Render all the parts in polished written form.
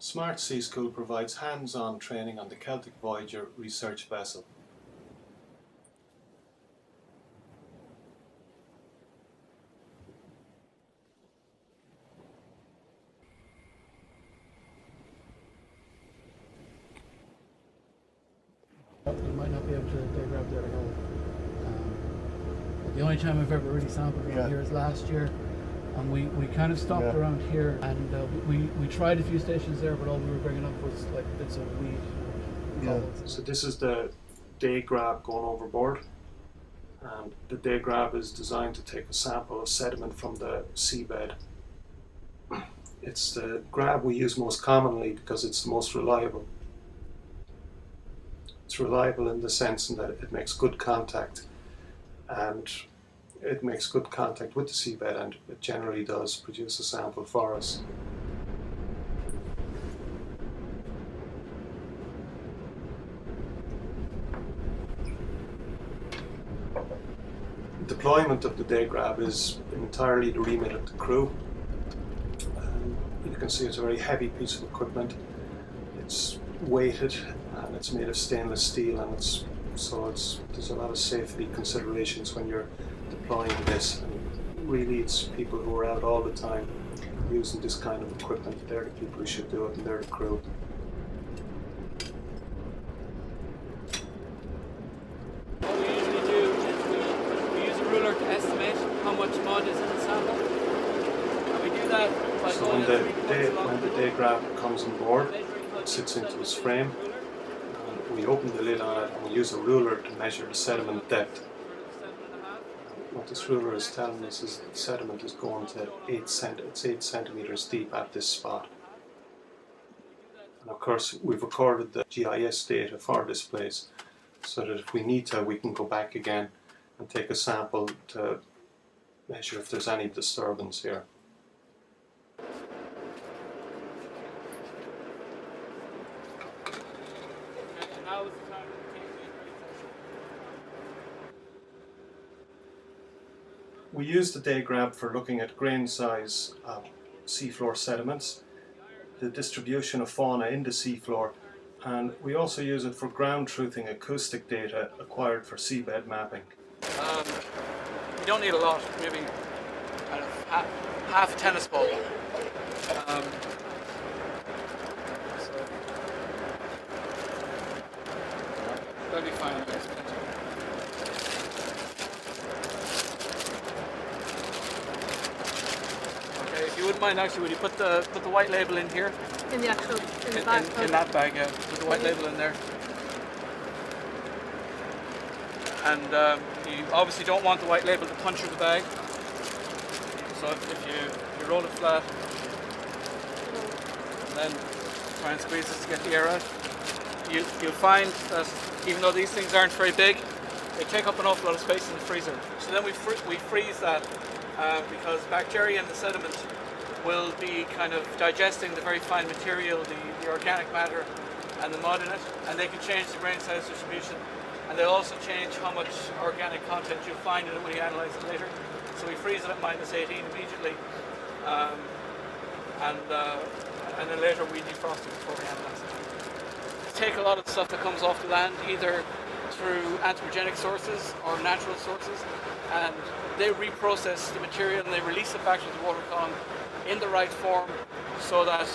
Smart Sea School provides hands-on training on the Celtic Voyager research vessel. You might not be able to dig out there at all. The only time I've ever really sampled around here is last year, and we kind of stopped around here, and we tried a few stations there, but all we were bringing up was like bits of weed. So this is the day grab going overboard, and the day grab is designed to take a sample of sediment from the seabed. It's the grab we use most commonly because it's the most reliable. It's reliable in the sense that it makes good contact, and it makes good contact with the seabed, and it generally does produce a sample for us. Deployment of the day grab is entirely the remit of the crew. You can see it's a very heavy piece of equipment. It's weighted and it's made of stainless steel, and there's a lot of safety considerations when you're deploying this. And really, it's people who are out all the time using this kind of equipment. They're the people who should do it, and they're the crew. What we usually do is we use a ruler to estimate how much mud is in the sample, and we do that by So going when the day grab comes on board, it sits into its frame. We open the lid on it and we use a ruler to measure the sediment depth. What this ruler is telling us is that the sediment is going to 8 centimeters deep at this spot. And of course we've recorded the GIS data for this place, so that if we need to, we can go back again and take a sample to measure if there's any disturbance here. We use the day grab for looking at grain size of seafloor sediments, the distribution of fauna in the seafloor, and we also use it for ground truthing acoustic data acquired for seabed mapping. You don't need a lot, maybe kind of half a tennis ball. So that'll be fine. Okay, if you wouldn't mind, actually, would you put the white label in here? In the bag? In that bag, yeah. Put the white label in there. And you obviously don't want the white label to puncture the bag. So if you roll it flat, and then try and squeeze this to get the air out, you'll find that even though these things aren't very big, they take up an awful lot of space in the freezer. So then we freeze that because bacteria in the sediment will be kind of digesting the very fine material, the organic matter and the mud in it, and they can change the grain size distribution, and they'll also change how much organic content you'll find in it when you analyze it later. So we freeze it at -18 immediately, and then later we defrost it before we analyze it. We take a lot of the stuff that comes off the land either through anthropogenic sources or natural sources, and they reprocess the material and they release it back to the water column in the right form, so that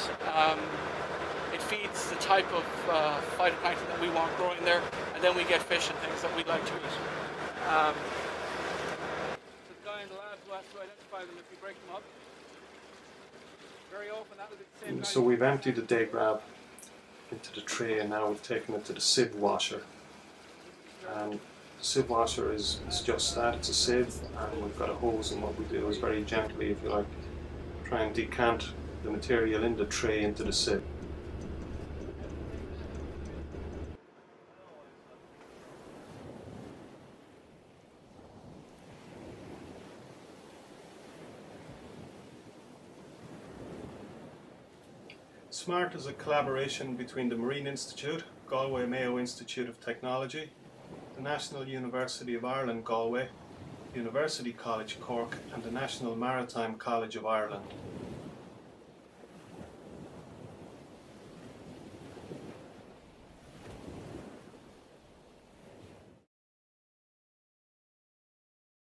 it feeds the type of phytoplankton that we want growing there, and then we get fish and things that we'd like to eat. The guy in the lab who has to identify them if we break them up. Very often that will be the same guy. So we've emptied the day grab into the tray, and now we've taken it to the sieve washer. And the sieve washer is just that, it's a sieve, and we've got a hose, and what we do is very gently, if you like, try and decant the material in the tray into the sieve. SMART is a collaboration between the Marine Institute, Galway Mayo Institute of Technology, the National University of Ireland Galway, University College Cork, and the National Maritime College of Ireland.